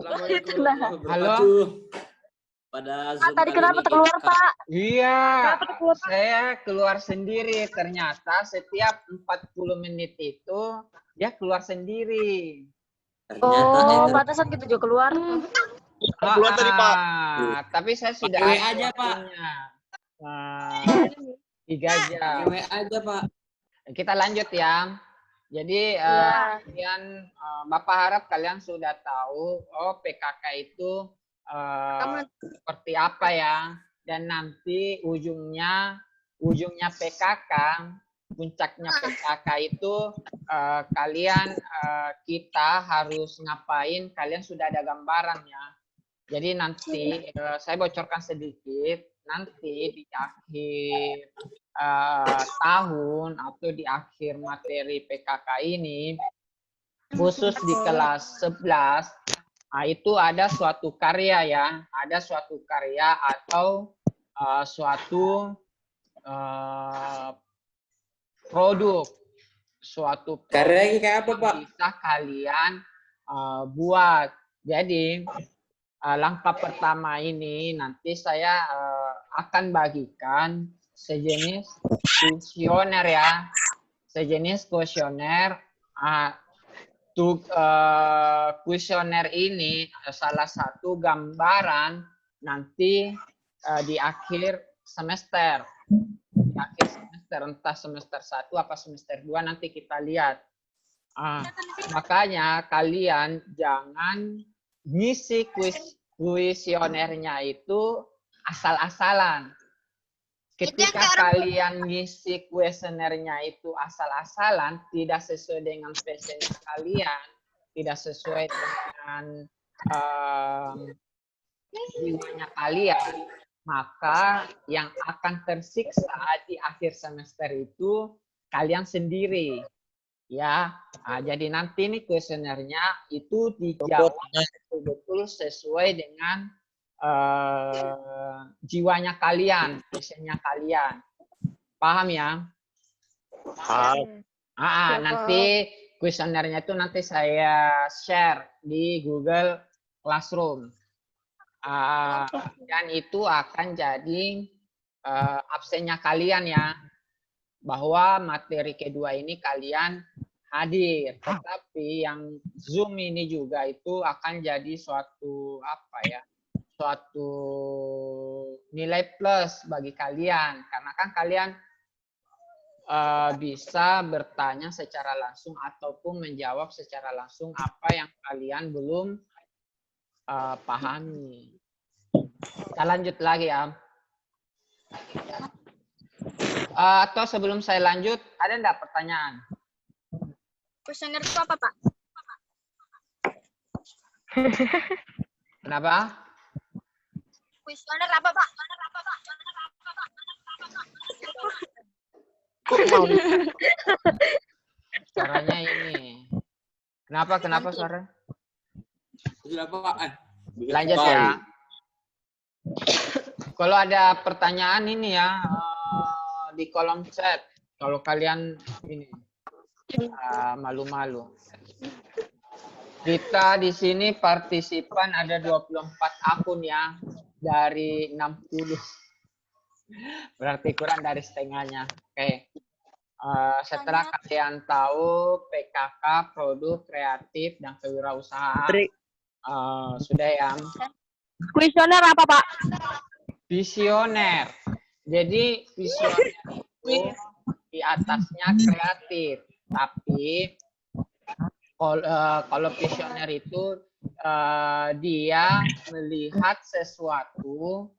Assalamualaikum Itulah. warahmatullahi Halo. wabarakatuh. Pada Zoom Tadi kali kenapa ini keluar, kita Pak? Iya, Kenapa keluar, Pak? saya keluar sendiri. Ternyata setiap 40 menit itu dia keluar sendiri. ternyata Oh, hacker. pantesan gitu juga keluar. Keluar tadi, Pak. Tapi saya sudah Pakai ada aja, Pak. waktunya. 3 jam. Pakai WA aja, Pak. Kita lanjut ya. Jadi Iya. kalian, Bapak harap kalian sudah tahu, oh PKK itu seperti apa ya. Dan nanti ujungnya PKK, puncaknya PKK itu kalian kita harus ngapain? Kalian sudah ada gambarannya. Jadi nanti saya bocorkan sedikit. Nanti di akhir tahun atau di akhir materi PKK ini, khusus di kelas 11, itu ada suatu karya ya, ada suatu karya atau suatu produk, suatu Karya kayak apa, Pak? bisa kalian buat. Jadi langkah pertama ini nanti saya akan bagikan sejenis kuesioner ya, sejenis kuesioner. Kuesioner ini salah satu gambaran nanti di akhir semester. Di akhir semester, entah semester 1 apa semester 2 nanti kita lihat. Makanya kalian jangan ngisi kuesionernya itu asal-asalan. Ketika kalian ngisi kuesionernya itu asal-asalan, tidak sesuai dengan passion kalian, tidak sesuai dengan jiwanya kalian, maka yang akan tersiksa di akhir semester itu kalian sendiri. Ya, jadi nanti nih kuesionernya itu dijawab betul-betul sesuai dengan jiwanya kalian, passionnya kalian. Paham ya? Paham. Nanti kuesionernya itu nanti saya share di Google Classroom. Dan itu akan jadi absennya kalian ya. Bahwa materi kedua ini kalian hadir, tetapi yang Zoom ini juga itu akan jadi suatu apa ya, suatu nilai plus bagi kalian, karena kan kalian bisa bertanya secara langsung ataupun menjawab secara langsung apa yang kalian belum pahami. Kita lanjut lagi ya. Atau sebelum saya lanjut, ada enggak pertanyaan? Kuesioner itu apa, Pak? Kenapa? Kuesioner apa, Pak? Suaranya ini. Kenapa suara? Sudah, Pak. Lanjut ya. Kalau ada pertanyaan ini ya, di kolom chat. Kalau kalian ini malu-malu. Kita di sini partisipan ada 24 akun ya, dari 60. Berarti kurang dari setengahnya. Oke. Setelah kalian tahu PKK, produk kreatif dan kewirausahaan, sudah ya. Kuesioner apa, Pak? Visioner. Jadi visioner itu di atasnya kreatif, tapi kalau visioner itu dia melihat sesuatu,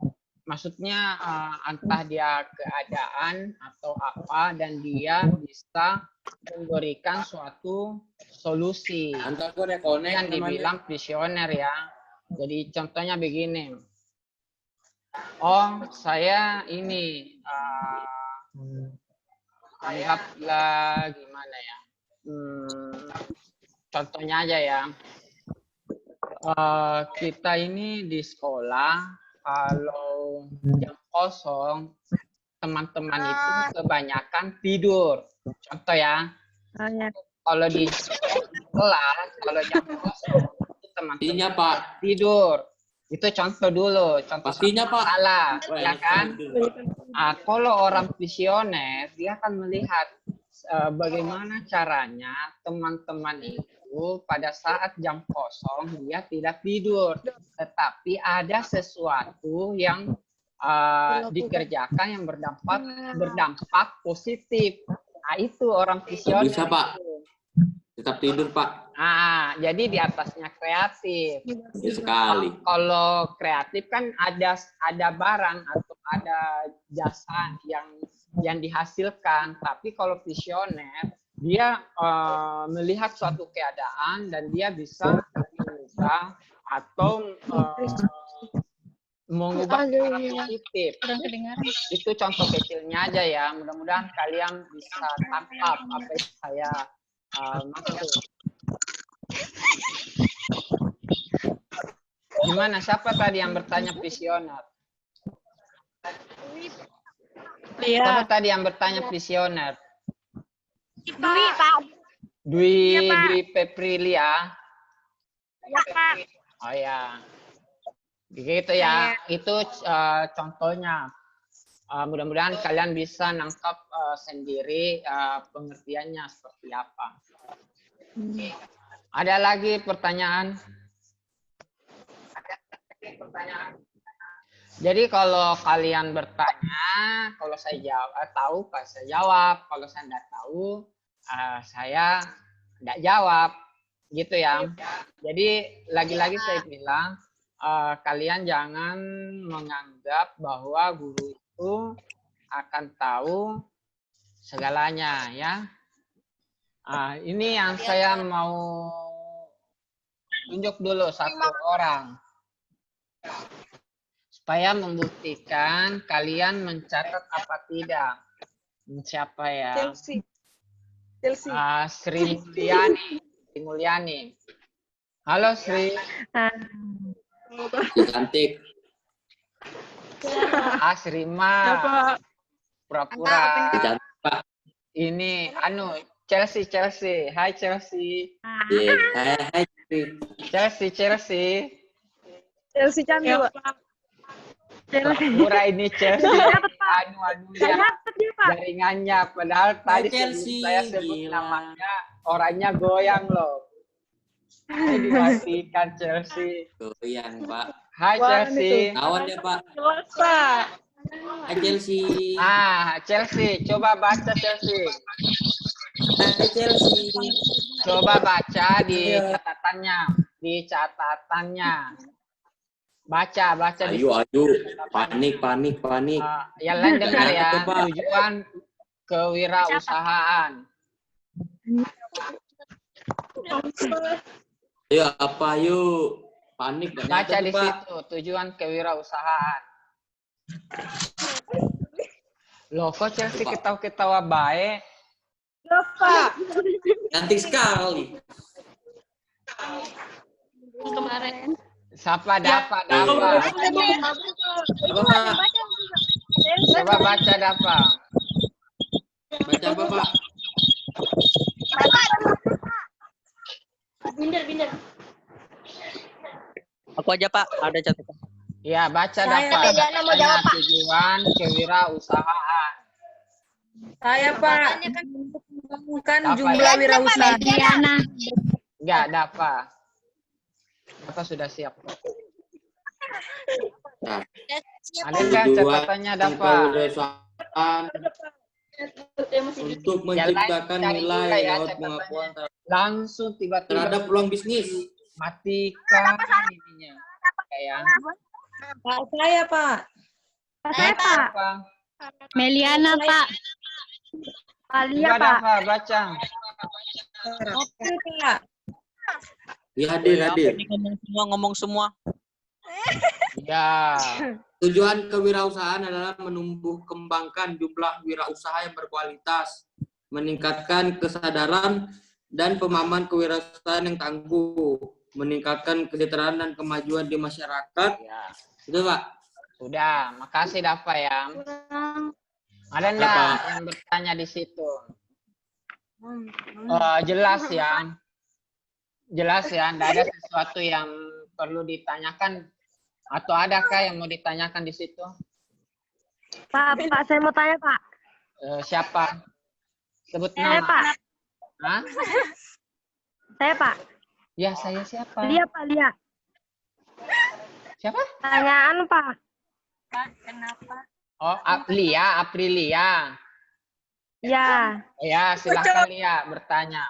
maksudnya entah dia keadaan atau apa, dan dia bisa memberikan suatu solusi. Yang dibilang visioner ya. Jadi contohnya begini. Oh, saya ini anggaplah gimana ya? Contohnya aja ya. Kita ini di sekolah, kalau jam kosong, teman-teman itu kebanyakan tidur. Contoh ya. Kalau di kelas, kalau jam kosong, teman-teman Pak. tidur. Itu contoh dulu, contoh Pastinya, Pak. salah, Wah, ya enak kan? sekali. Kalau orang visioner, dia akan melihat bagaimana caranya teman-teman itu pada saat jam kosong dia tidak tidur, tetapi ada sesuatu yang dikerjakan yang berdampak positif. Nah, itu orang visioner. Bisa, Pak. Tetap tidur, Pak. Jadi di atasnya kreatif. Bisa sekali. Kalau kreatif kan ada barang atau ada jasa yang dihasilkan, tapi kalau visioner dia melihat suatu keadaan dan dia bisa mengubah atau mengubah ke arah positif. Itu contoh kecilnya aja ya. Mudah-mudahan kalian bisa tangkap apa yang saya maksud. Gimana? Siapa tadi yang bertanya visioner? Siapa tadi yang bertanya visioner? Dwi, Pak. Dwi Iya, Pak. Dwi Peprilia. Ya, Pak. Oh ya. Begitu ya. Itu contohnya. Mudah-mudahan kalian bisa nangkap sendiri pengertiannya seperti apa. Ada lagi pertanyaan? Jadi kalau kalian bertanya, kalau saya tahu, saya jawab. Kalau saya tidak tahu, saya tidak jawab. Gitu ya. Jadi lagi-lagi saya bilang, kalian jangan menganggap bahwa guru itu akan tahu segalanya ya. Ini yang saya mau tunjuk dulu satu orang supaya membuktikan kalian mencatat apa tidak. Siapa ya? Chelsea. Sri Mulyani. Halo Sri. Cantik. Sri mah pura-pura. Cantik, Pak. Ini Chelsea. Hai Chelsea. Iya. Hai. Chelsea. Chelsea cantik, Pak. Pura ini Chelsea. Jaringannya. Padahal tadi Chelsea, saya sebut gila. namanya, orangnya goyang loh. Dimatikan Chelsea. Goyang, Pak. Hai Chelsea. Kawan ya, Pak. Jelas, Pak. Hai, Chelsea. Chelsea, coba baca Chelsea. Hai, Chelsea. Coba baca di Iya. catatannya. Baca di Ayo. Panik. yang lain dengar ya. Coba. Tujuan kewirausahaan. Ayo, apa yuk? Panik. Baca di Pak. situ, tujuan kewirausahaan. Loh, kok Chelsea ketawa-ketawa baik? Ya, Pak. Cantik sekali. Kemarin. Siapa Dafa? Apa, Pak? Coba baca Dafa. Baca apa, Pak? Binder. Aku aja Pak, ada catatan. Ya, baca Saya, Dafa. Diana mau jawab, Pak. Tujuan kewirausahaan. Saya, Pak. Mengembangkan jumlah Dafa, wirausaha. Diana. Enggak, Dafa. Dafa sudah siap. Nah, Ada nggak catatannya Dafa? kewirausahaan untuk menciptakan cari nilai juga ya lewat catatannya. pengakuan Langsung tiba-tiba terhadap peluang bisnis. matikan ininya. Kayak Pak, saya, Pak. Saya, Pak. Dafa. Meliana, Pak. Alia, Coba Pak. Dafa baca. Oke, Pak. Ya, hadir. Ngomong semua. Ya. Tujuan kewirausahaan adalah menumbuh kembangkan jumlah wirausaha yang berkualitas, meningkatkan kesadaran dan pemahaman kewirausahaan yang tangguh, meningkatkan kesejahteraan dan kemajuan di masyarakat. Ya. Itu, Pak. Sudah, makasih Dafa ya. Ada enggak Apa? yang bertanya di situ? Jelas ya. Jelas ya, tidak ada sesuatu yang perlu ditanyakan atau adakah yang mau ditanyakan di situ? Pak, saya mau tanya, Pak. Siapa? Sebut Saya, nama. Pak. Hah? Saya, Pak. Ya, saya siapa? Lia, Pak, Lia. Siapa? Tanyaan, Pak. Oh, Lia, Aprilia. Ya, Ya, silakan Lia bertanya.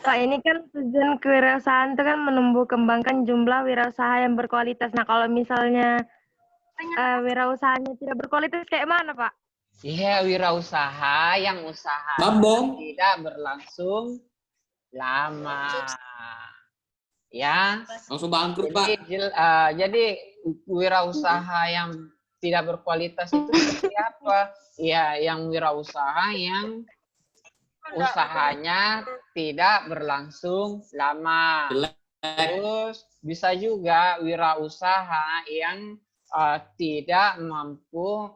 Pak, ini kan tujuan kewirausahaan itu kan menumbuh kembangkan jumlah wirausaha yang berkualitas. Nah, kalau misalnya wirausahanya tidak berkualitas kayak mana, Pak? Iya, wirausaha yang usaha Bambong. tidak berlangsung lama. Ya. Langsung bangkrut, Pak. Jadi wirausaha yang tidak berkualitas itu seperti apa? Ya, yang wirausaha yang usahanya tidak berlangsung lama. Jelek. Terus bisa juga wirausaha yang tidak mampu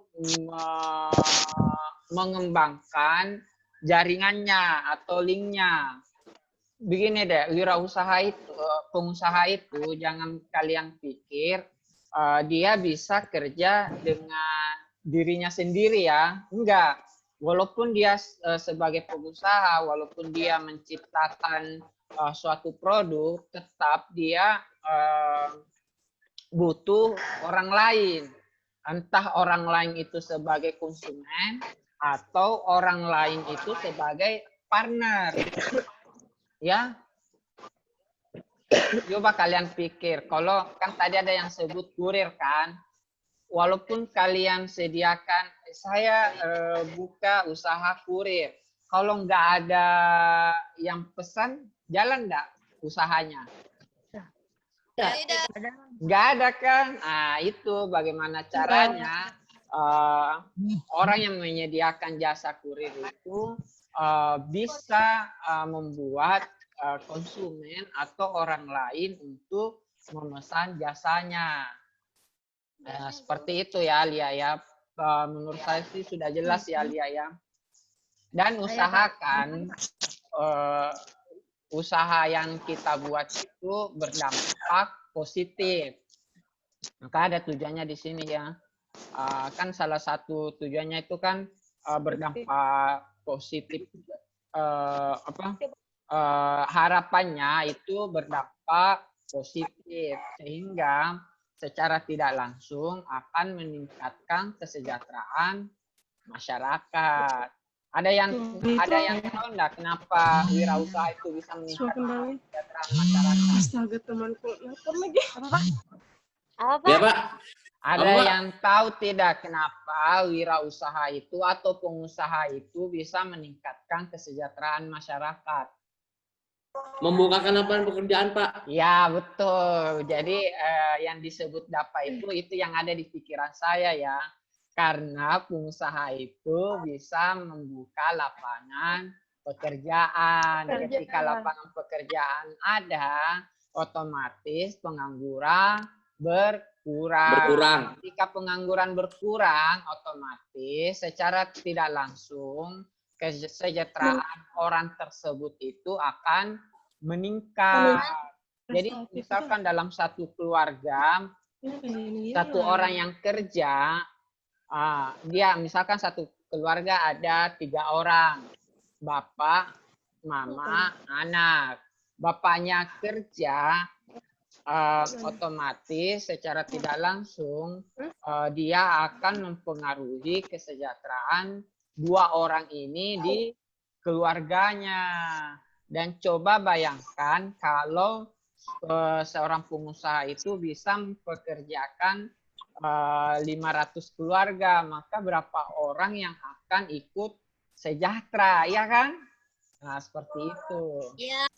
mengembangkan jaringannya atau linknya. Begini deh, wirausaha itu, pengusaha itu jangan kalian pikir dia bisa kerja dengan dirinya sendiri ya. Enggak. Walaupun dia sebagai pengusaha, walaupun dia menciptakan suatu produk, tetap dia butuh orang lain. Entah orang lain itu sebagai konsumen atau orang lain itu sebagai partner. Ya, coba kalian pikir, kalau kan tadi ada yang sebut kurir kan, walaupun kalian sediakan, saya buka usaha kurir, kalau nggak ada yang pesan, jalan nggak usahanya? Nggak ada kan? Nah, itu bagaimana caranya orang yang menyediakan jasa kurir itu bisa membuat konsumen atau orang lain untuk memesan jasanya. Seperti itu ya, Lia ya. Menurut saya sih sudah jelas ya, Lia ya. Dan usahakan usaha yang kita buat itu berdampak positif. Maka ada tujuannya di sini ya. Kan salah satu tujuannya itu kan berdampak positif. Harapannya itu berdampak positif sehingga secara tidak langsung akan meningkatkan kesejahteraan masyarakat. Ada yang tahu enggak kenapa wirausaha itu bisa meningkatkan kesejahteraan masyarakat? Astaga, temanku lapar lagi. Ya, Pak. Ada yang tahu tidak kenapa wirausaha itu atau pengusaha itu bisa meningkatkan kesejahteraan masyarakat? Membukakan lapangan pekerjaan, Pak. Ya, betul. Jadi yang disebut DAPA itu yang ada di pikiran saya ya. Karena pengusaha itu bisa membuka lapangan pekerjaan. Ketika lapangan pekerjaan ada, otomatis pengangguran berkurang. Ketika pengangguran berkurang, otomatis secara tidak langsung kesejahteraan orang tersebut itu akan meningkat. Jadi misalkan dalam satu keluarga, satu orang yang kerja, dia misalkan satu keluarga ada 3 orang, bapak, mama, anak. Bapaknya kerja, otomatis secara tidak langsung dia akan mempengaruhi kesejahteraan 2 orang ini di keluarganya. Dan coba bayangkan kalau seorang pengusaha itu bisa mempekerjakan 500 keluarga, maka berapa orang yang akan ikut sejahtera, ya kan? Nah, seperti itu. Iya.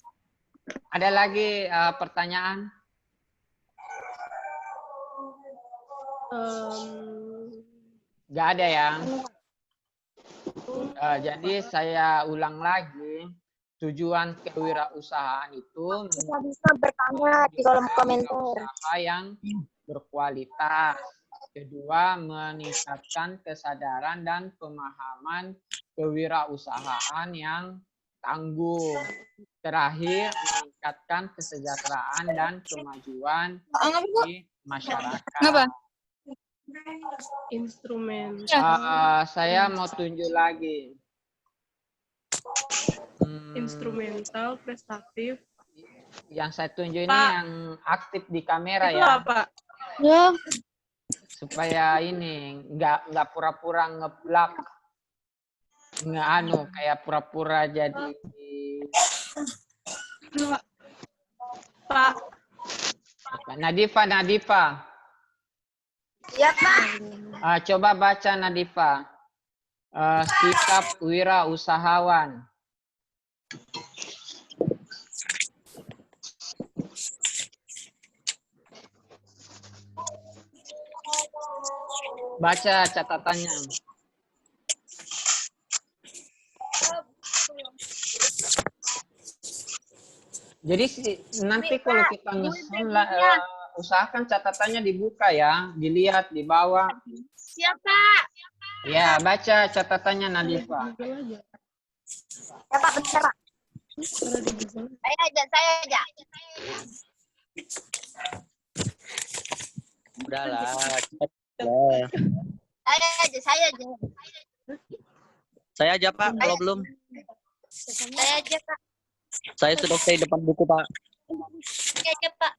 Ada lagi pertanyaan? Nggak ada ya? Jadi saya ulang lagi, tujuan kewirausahaan itu Bisa bertanya di kolom komentar. usaha yang berkualitas. Kedua, meningkatkan kesadaran dan pemahaman kewirausahaan yang tangguh. Terakhir, meningkatkan kesejahteraan dan kemajuan di masyarakat. Instrumen. Saya mau tunjuk lagi. Instrumental, prestatif. Yang saya tunjuk ini Pak. yang aktif di kamera Itu ya. apa? Ya. Supaya ini nggak pura-pura ngeblak. Kayak pura-pura jadi Pak. Nadifa. Iya, Pak. Coba baca Nadifa. Sikap wirausahawan. Baca catatannya. Jadi nanti kalau kita ngesun, usahakan catatannya dibuka ya, dilihat di bawah. Siapa? Ya, baca catatannya Nadifa. Ya, Pak, bentar, Pak. Saya aja. Udahlah. Saya aja. Saya aja Pak, kalau belum. Saya aja, Pak. Saya sudah stay depan buku Pak. Saya aja, Pak.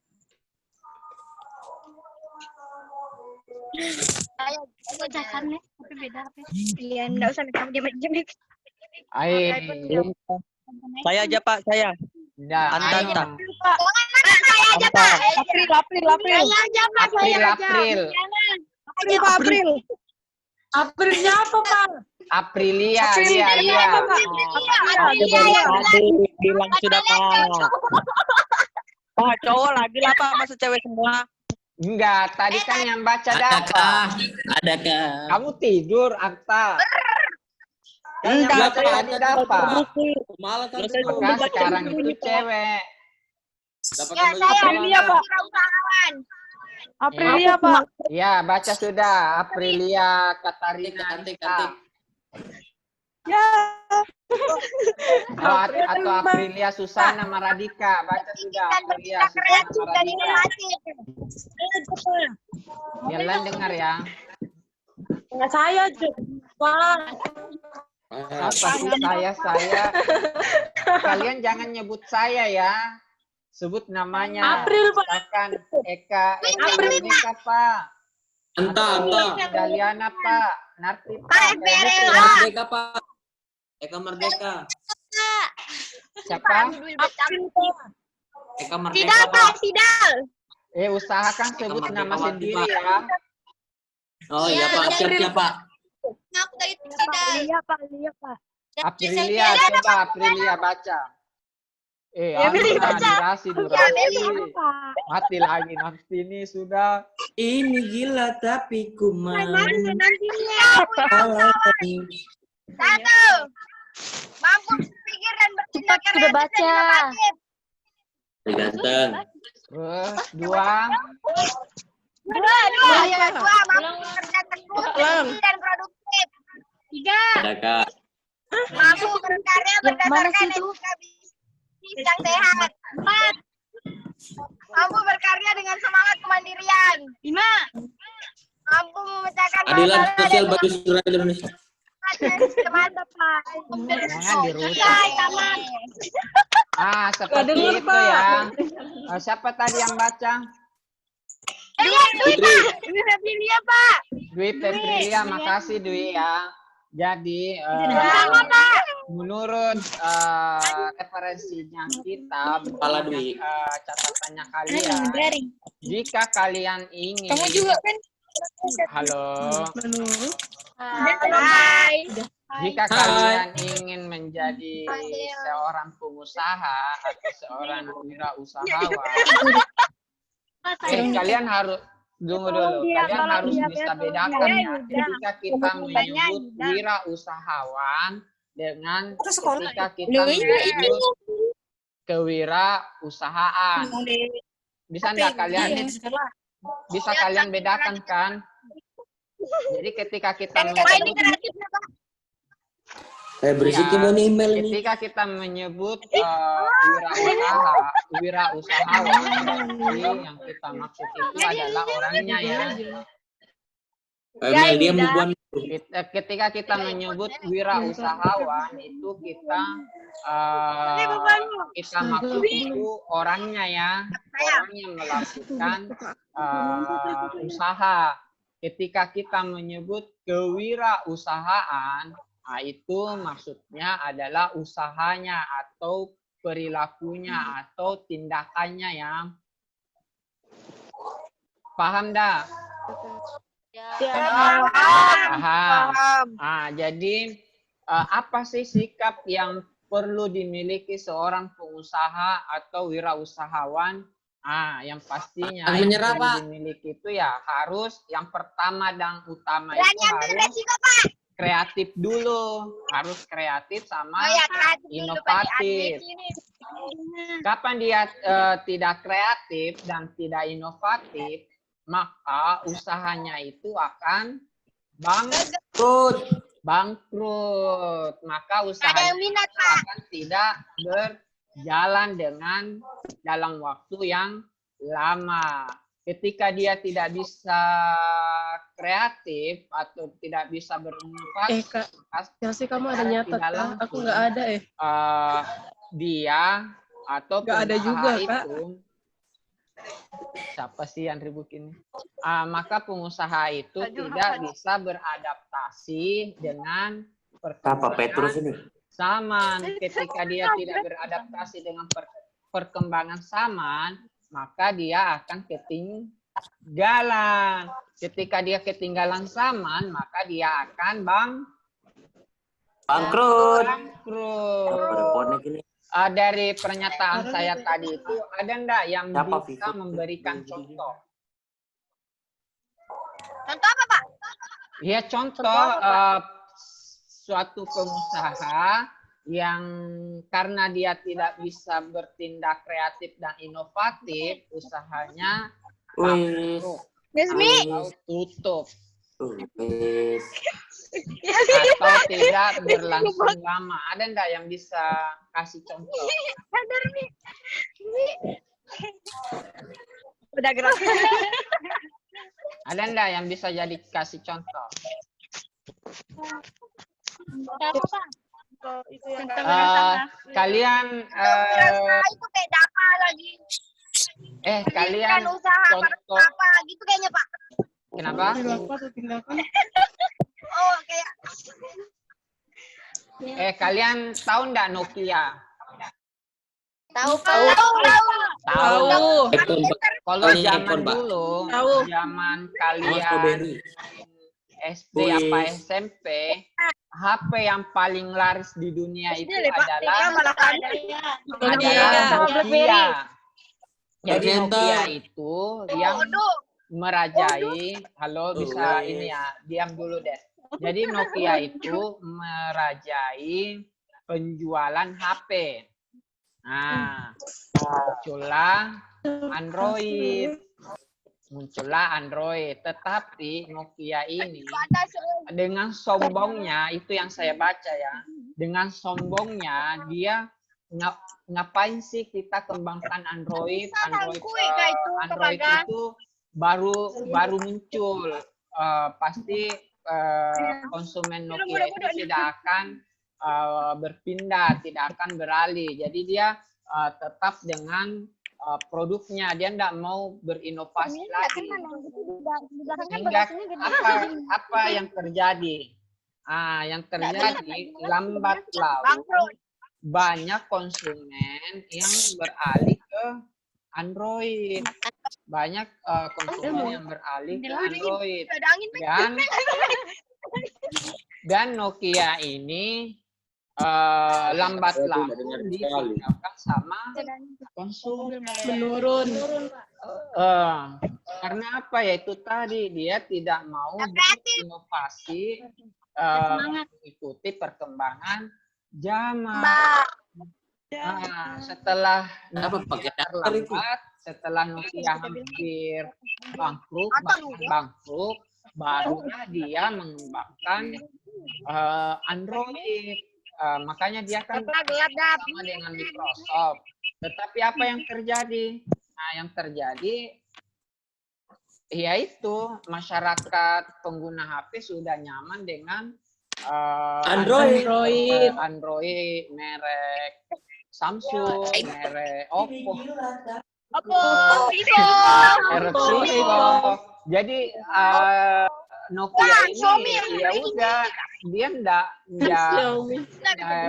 Saya bacakannya, tapi beda apa? Iya, enggak usah kamu diam. Belum. Saya aja Pak, saya. Udah, Anta. Saya aja, Pak. April. Saya aja, Pak. April. April siapa, Pak? Aprilia, April. Lia. Tadi bilang sudah Pak. Pak, cowok lagi lah Pak, masa cewek semua. Enggak, tadi kan yang baca dapat. Adakah? Kamu tidur, Akta. Kan yang Enggak, baca Pak. tadi dapat. Malah kan Selesai itu. Maka sekarang itu cewek. Dapat Ya, kembali saya Aprilia, Pak. wirausahawan. Aprilia, Pak. Ya, baca sudah. Aprilia Katarina. Cantik. Ya. Atau Aprilia Susana Maradika. Baca sudah. Aprilia Susana Maradika. Jalan dengar ya. Enggak saya, Cuk. Pak. Apa sih saya? Kalian jangan nyebut saya ya. Sebut namanya. April, Pak. Misalkan Eka April, Merdeka, Pak. Anta. Daliana, Pak. Narti, Pak. Pak, Kayak gitu Eka ya. Merdeka, Pak. Eka Merdeka. Siapa? April, Pak. Eka Merdeka, Sidal, Pak. Pak. Sidal. Usahakan sebut Merdeka nama Wati, sendiri Pak. ya. Oh iya, Pak. Siap, Pak. Aku dari Sidal. Lia, Pak. Aprilia, coba Aprilia baca. Meli, Durasi. Pak. Mati lagi nanti ini sudah. Ini gila tapi ku mau. Satu. Mampu berpikir dan bertindak karena Sudah baca. Ganteng. Dua. Dua. Mampu bekerja tekun, teliti, dan produktif. Tiga. Adakah? Mampu berkarya berdasarkan etika bisnis yang sehat. Empat. Mampu berkarya dengan semangat kemandirian. Lima. Mampu memecahkan Keadilan masalah sosial dan bagi seluruh rakyat Indonesia. mantap, Pak. Jangan dirusak. Tamat. Seperti denger, itu Pak. ya. Siapa tadi yang baca? Dwi, Febrilia, Pak. Dwi Febrilia, makasih Dwi ya. Jadi menurut referensinya kita, Kepala Dwi. catatannya kalian, jika kalian ingin, Kamu juga kan? halo, Hai. jika kalian ingin menjadi seorang pengusaha atau seorang wirausahawan, kalian harus tunggu dulu. Kalian harus bisa bedakan ya ketika kita menyebut wirausahawan dengan ketika kita menyebut kewirausahaan. Bisa nggak kalian? Bisa kalian bedakan kan? Jadi ketika kita menyebut Berisikin mau email ini. Ketika kita menyebut wirausahawan, yang kita maksud itu adalah orangnya ya. Email dia mau buat. Ketika kita menyebut wirausahawan itu kita maksud itu orangnya ya, orang yang melakukan usaha. Ketika kita menyebut kewirausahaan, nah itu maksudnya adalah usahanya atau perilakunya atau tindakannya yang paham dah? Paham. Nah, jadi apa sih sikap yang perlu dimiliki seorang pengusaha atau wirausahawan? Yang pastinya yang perlu dimiliki itu ya harus yang pertama dan utama itu harus kreatif dulu, harus kreatif sama inovatif. Kapan dia tidak kreatif dan tidak inovatif, maka usahanya itu akan bangkrut. Maka usahanya itu akan tidak berjalan dalam waktu yang lama. Ketika dia tidak bisa kreatif atau tidak bisa berinovasi, Kak, kamu ada nyatet kan? Aku nggak ada dia atau nggak ada juga, Kak. Siapa sih yang ribut ini? Maka pengusaha itu tidak bisa beradaptasi dengan perkembangan zaman. Ketika dia tidak beradaptasi dengan perkembangan zaman, maka dia akan ketinggalan. Ketika dia ketinggalan zaman, maka dia akan bangkrut. Dari pernyataan saya tadi itu, ada enggak yang bisa memberikan contoh? Contoh apa, Pak? Ya, contoh suatu pengusaha yang karena dia tidak bisa bertindak kreatif dan inovatif, usahanya atau tutup atau tidak berlangsung lama. Ada enggak yang bisa kasih contoh? Udah gerak. Ada enggak yang bisa jadi kasih contoh? Kalian itu kayak data lagi. Kalian contoh apa gitu kayaknya, Pak. Kenapa? Oh, kayak kalian tahu enggak Nokia? tahu. Kalau zaman dulu, zaman kalian SD apa SMP, HP yang paling laris di dunia itu adalah Nokia. Jadi Nokia itu yang merajai, halo bisa ini ya, diam dulu deh. Jadi Nokia itu merajai penjualan HP. Nah, muncullah Android. Tetapi Nokia ini dengan sombongnya, itu yang saya baca ya, dengan sombongnya dia ngapain sih kita kembangkan Android itu baru muncul, pasti konsumen Nokia itu tidak akan berpindah, tidak akan beralih. Jadi dia tetap dengan produknya, dia tidak mau berinovasi lagi. Sehingga apa yang terjadi? Yang terjadi lambat laun banyak konsumen yang beralih ke Android. Banyak konsumen yang beralih ke Android. Dan Nokia ini lambat laun ditinggalkan sama konsumen. Menurun. Karena apa ya, itu tadi dia tidak mau berinovasi, mengikuti perkembangan zaman. Setelah Nokia hampir bangkrut, barulah dia mengembangkan Android. makanya dia kan gelap dah. sama dengan Microsoft. Tetapi apa yang terjadi? Nah, yang terjadi yaitu masyarakat pengguna HP sudah nyaman dengan Android. Android merek Samsung, merek Oppo, Vivo. merek Vivo. Jadi Nokia ini ya udah dia enggak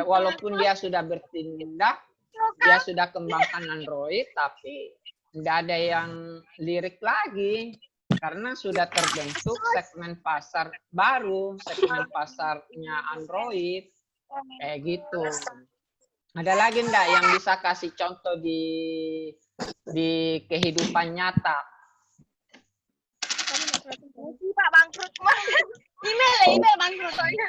walaupun dia sudah bertindak, dia sudah kembangkan Android, tapi tidak ada yang lirik lagi karena sudah terbentuk segmen pasar baru, segmen pasarnya Android kayak gitu. Ada lagi enggak yang bisa kasih contoh di kehidupan nyata? Pak bangkrut kemarin. Email bangkrut soalnya.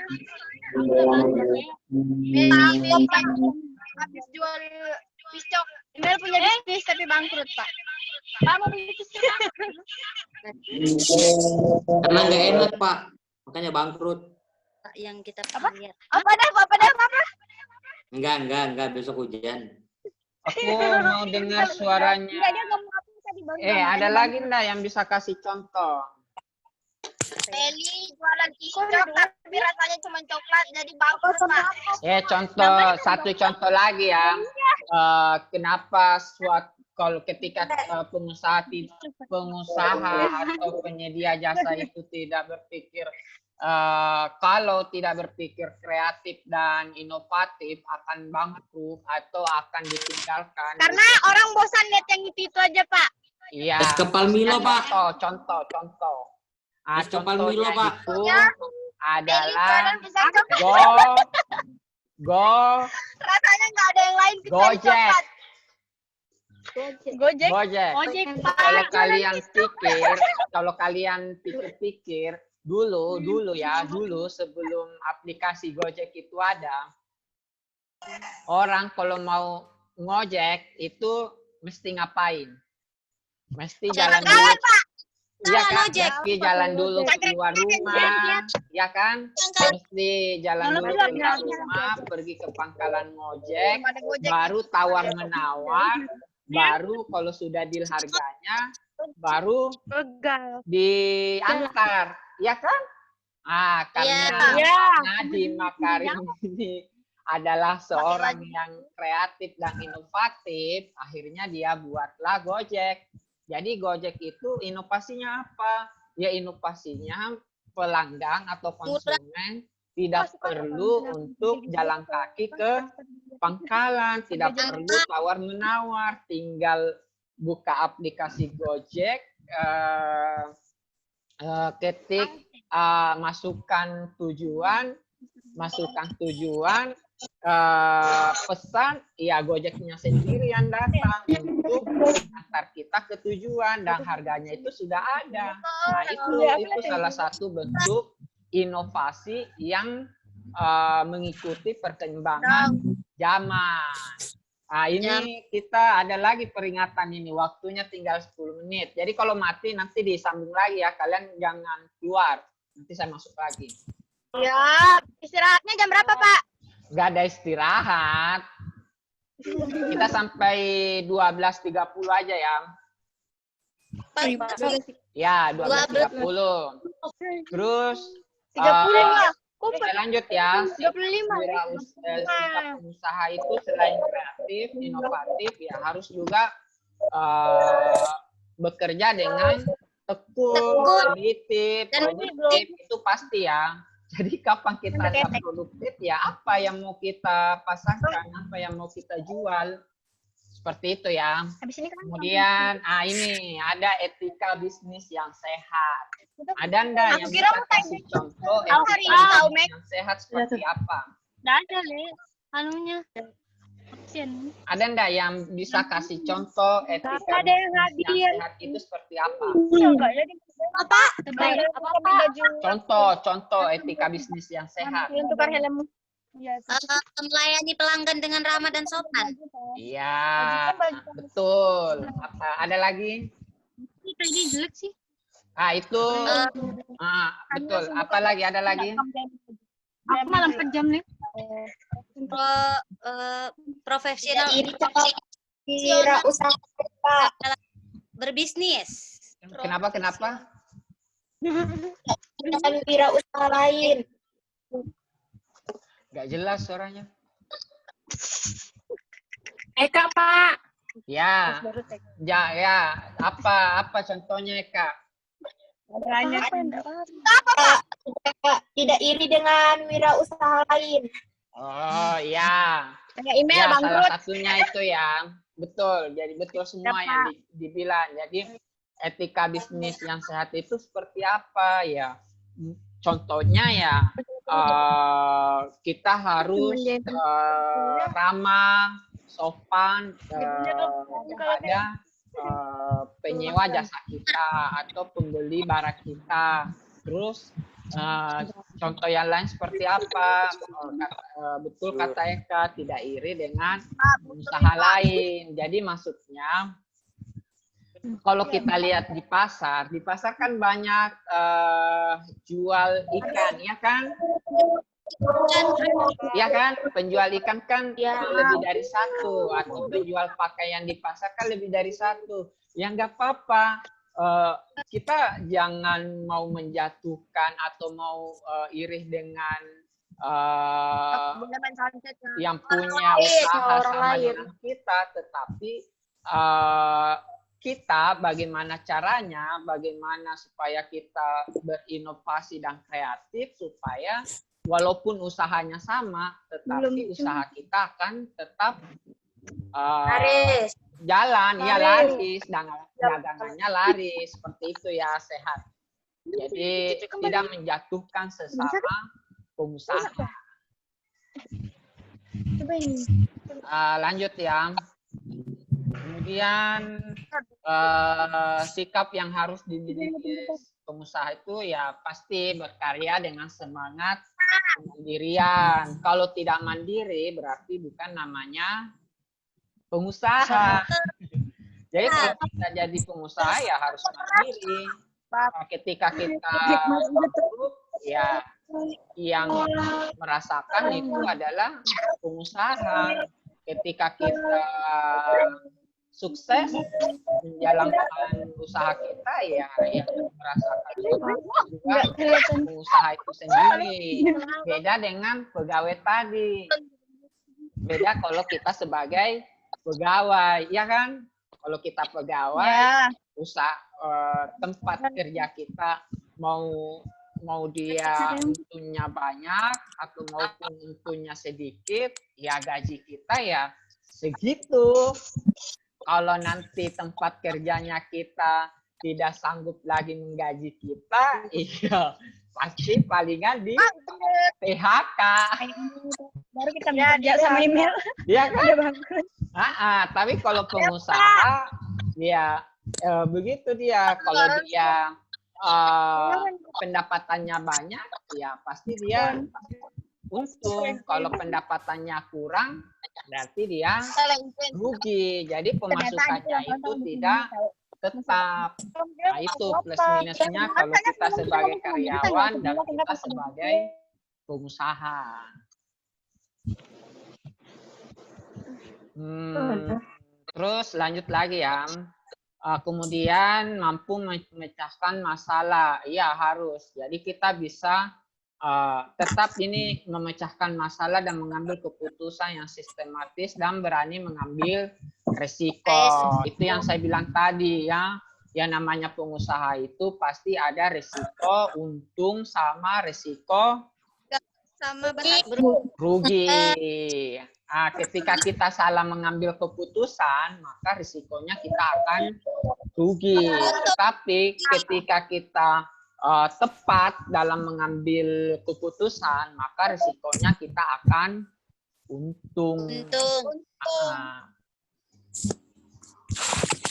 Habis jual piscok. Email punya bisnis tapi bangkrut, Pak. Pak mau bisnis Karena nggak enak, Pak. Makanya bangkrut. yang kita pernah lihat. Apa dah? Enggak, besok hujan. Aku mau dengar suaranya. Enggak, dia ngomong apa tadi baru. Ada lagi enggak yang bisa kasih contoh? Feli jualan piscok tapi rasanya cuma coklat jadi bangkrut, Pak. Satu contoh lagi ya. Kenapa kalau ketika pengusaha atau penyedia jasa itu tidak berpikir kalau tidak berpikir kreatif dan inovatif akan bangkrut atau akan ditinggalkan. Karena orang bosan lihat yang itu aja, Pak. Iya. Es kepal Milo, Pak. Contoh. Es kepal Milo, Pak. Itu adalah Rasanya nggak ada yang lain kecuali Gojek. Gojek, Pak. Kalau kalian pikir-pikir dulu sebelum aplikasi Gojek itu ada, orang kalau mau ngojek itu mesti ngapain? Mesti jalan dulu. Iya kan? Mesti jalan dulu keluar rumah, ya kan? Mesti jalan dulu keluar rumah, pergi ke pangkalan ngojek, baru tawar menawar, baru kalau sudah deal harganya, baru diantar, ya kan? Karena Nadiem Makarim ini adalah seorang yang kreatif dan inovatif, akhirnya dia buatlah Gojek. Jadi Gojek itu inovasinya apa? Ya inovasinya pelanggan atau konsumen tidak perlu untuk jalan kaki ke pangkalan, tidak perlu tawar-menawar, tinggal buka aplikasi Gojek, ketik, masukkan tujuan, pesan, ya Gojeknya sendiri yang datang untuk antar kita ke tujuan dan harganya itu sudah ada. Nah itu salah satu bentuk inovasi yang mengikuti perkembangan zaman. Nah ini kita ada lagi peringatan ini, waktunya tinggal 10 menit. Jadi kalau mati nanti disambung lagi ya, kalian jangan keluar. Nanti saya masuk lagi. Ya, istirahatnya jam berapa, Pak? Nggak ada istirahat. Kita sampai 12.30 aja ya. Ya, 12.30. Terus 30 lah. kita lanjut ya. 35. Sikap pengusaha itu selain kreatif, inovatif, ya harus juga bekerja dengan tekun, teliti, produktif, itu pasti ya. Jadi kapan kita nggak produktif, ya apa yang mau kita pasarkan, apa yang mau kita jual, seperti itu ya. Kemudian, ini ada etika bisnis yang sehat. Ada enggak yang bisa kasih contoh etika bisnis yang sehat seperti apa? Nggak ada, Le. Anunya. Ada enggak yang bisa kasih contoh etika bisnis yang sehat itu seperti apa? Contoh etika bisnis yang sehat. Tukar helm. Melayani pelanggan dengan ramah dan sopan. Iya, betul. Ada lagi? Ini jelek sih. Itu. Betul. Apa lagi? Ada lagi? Aku malah 4 jam nih. profesional Wirausaha, Pak. dalam berbisnis. Kenapa? Dengan wirausaha lain. Gak jelas suaranya. Eka, Pak. Ya, apa contohnya Eka? Tidak iri dengan wirausaha lain. Oh ya, Kayak email ya bangkrut. salah satunya itu ya, betul. Jadi betul semua yang dibilang. Jadi etika bisnis yang sehat itu seperti apa ya? Contohnya ya, kita harus ramah, sopan kepada penyewa jasa kita atau pembeli barang kita. Terus contoh yang lain seperti apa? Betul kata Eka, tidak iri dengan usaha lain. Jadi maksudnya kalau kita lihat di pasar kan banyak jual ikan, ya kan? Ya kan, penjual ikan kan lebih dari satu, atau penjual pakaian di pasar kan lebih dari satu. Ya nggak apa-apa, kita jangan mau menjatuhkan atau mau iri dengan yang punya usaha sama dengan kita, tetapi kita bagaimana caranya, bagaimana supaya kita berinovasi dan kreatif supaya walaupun usahanya sama, tetapi usaha kita akan tetap jalan, ya laris, dagangannya laris, seperti itu ya, sehat. Jadi tidak menjatuhkan sesama pengusaha. Lanjut ya. Kemudian sikap yang harus dimiliki pengusaha itu ya pasti berkarya dengan semangat kemandirian. Kalau tidak mandiri berarti bukan namanya pengusaha. Jadi kalau kita jadi pengusaha ya harus mandiri. Ketika kita ya yang merasakan itu adalah pengusaha. Ketika kita sukses menjalankan usaha kita ya yang merasakan juga usaha itu sendiri. Beda dengan pegawai tadi. Beda kalau kita sebagai pegawai, ya kan? Kalau kita pegawai, usaha tempat kerja kita mau dia untungnya banyak atau maupun untungnya sedikit, ya gaji kita ya segitu. Kalau nanti tempat kerjanya kita tidak sanggup lagi menggaji kita, iya pasti palingan di PHK. Baru kita kerja sama email. Iya kan? Tapi kalau pengusaha, ya begitu dia. Kalau dia pendapatannya banyak, ya pasti dia untung. Kalau pendapatannya kurang, berarti dia rugi. Jadi pemasukannya itu tidak tetap. Nah itu plus minusnya kalau kita sebagai karyawan dan kita sebagai pengusaha. Terus lanjut lagi ya. Kemudian mampu memecahkan masalah. Iya harus. Jadi kita bisa tetap ini memecahkan masalah dan mengambil keputusan yang sistematis dan berani mengambil resiko. Itu yang saya bilang tadi ya. Yang namanya pengusaha itu pasti ada resiko untung sama resiko rugi. Ketika kita salah mengambil keputusan, maka risikonya kita akan rugi. Tetapi ketika kita tepat dalam mengambil keputusan, maka risikonya kita akan untung.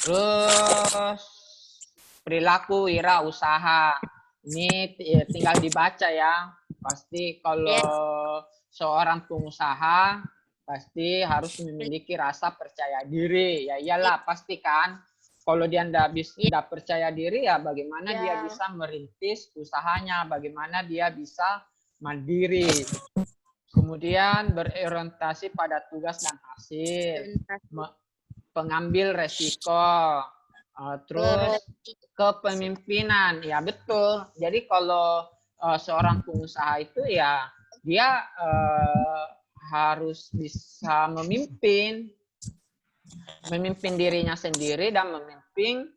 Terus perilaku wirausaha. Ini tinggal dibaca ya. Pasti kalau seorang pengusaha pasti harus memiliki rasa percaya diri. Ya iyalah pasti kan. Kalau dia tidak percaya diri ya bagaimana dia bisa merintis usahanya, bagaimana dia bisa mandiri. Kemudian berorientasi pada tugas dan hasil, pengambil resiko, terus kepemimpinan. Ya betul. Jadi kalau seorang pengusaha itu ya dia harus bisa memimpin dirinya sendiri dan memimpin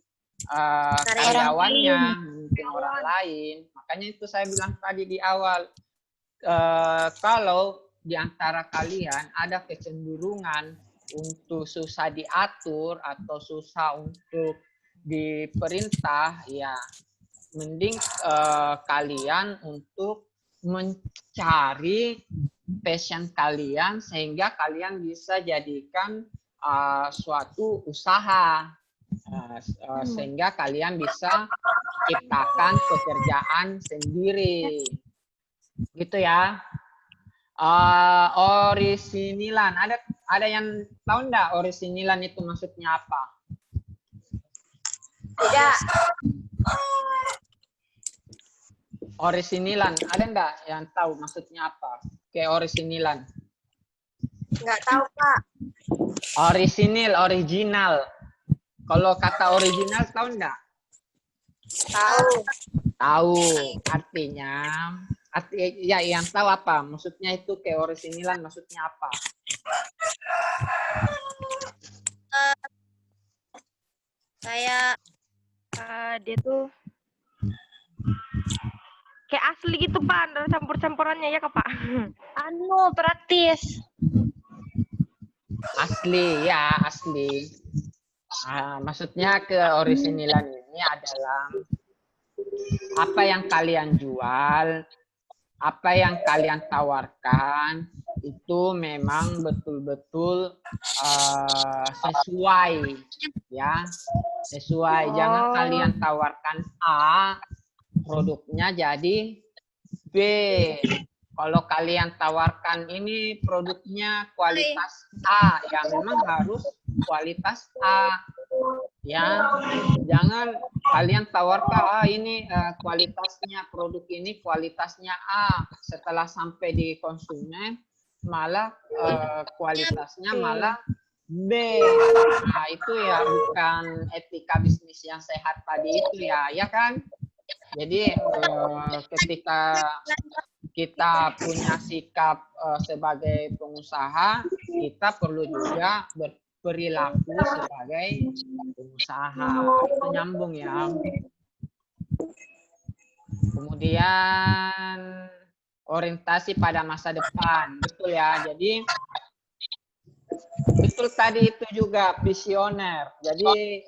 karyawannya, memimpin orang lain. Makanya itu saya bilang tadi di awal. Kalau di antara kalian ada kecenderungan untuk susah diatur atau susah untuk diperintah, ya mending kalian untuk mencari passion kalian sehingga kalian bisa jadikan suatu usaha, sehingga kalian bisa ciptakan pekerjaan sendiri. Gitu ya. Orisinilan, ada yang tahu enggak orisinilan itu maksudnya apa? Tidak. Orisinilan, ada enggak yang tahu maksudnya apa? Kayak orisinilan. Nggak tahu, Pak. Original. Kalau kata original tahu enggak? Tahu. Tahu. Artinya ya yang tahu apa? Maksudnya itu kayak orisinilan maksudnya apa? Kayak Dia tuh kayak asli gitu, Pak. Ada campur-campurannya ya, Kak, Pak? Praktis. Asli, ya asli. Maksudnya ke orisinilan ini adalah apa yang kalian jual, apa yang kalian tawarkan itu memang betul-betul sesuai, ya sesuai. Jangan kalian tawarkan A, produknya jadi B. Kalau kalian tawarkan ini produknya kualitas A, ya memang harus kualitas A. Ya, jangan kalian tawarkan ini kualitasnya, produk ini kualitasnya A, setelah sampai di konsumen malah kualitasnya malah B. Nah, itu ya bukan etika bisnis yang sehat tadi itu ya kan? Jadi ketika kita punya sikap sebagai pengusaha, kita perlu juga berperilaku sebagai pengusaha. Itu nyambung ya. Kemudian orientasi pada masa depan, betul ya. Jadi betul tadi itu juga visioner. Jadi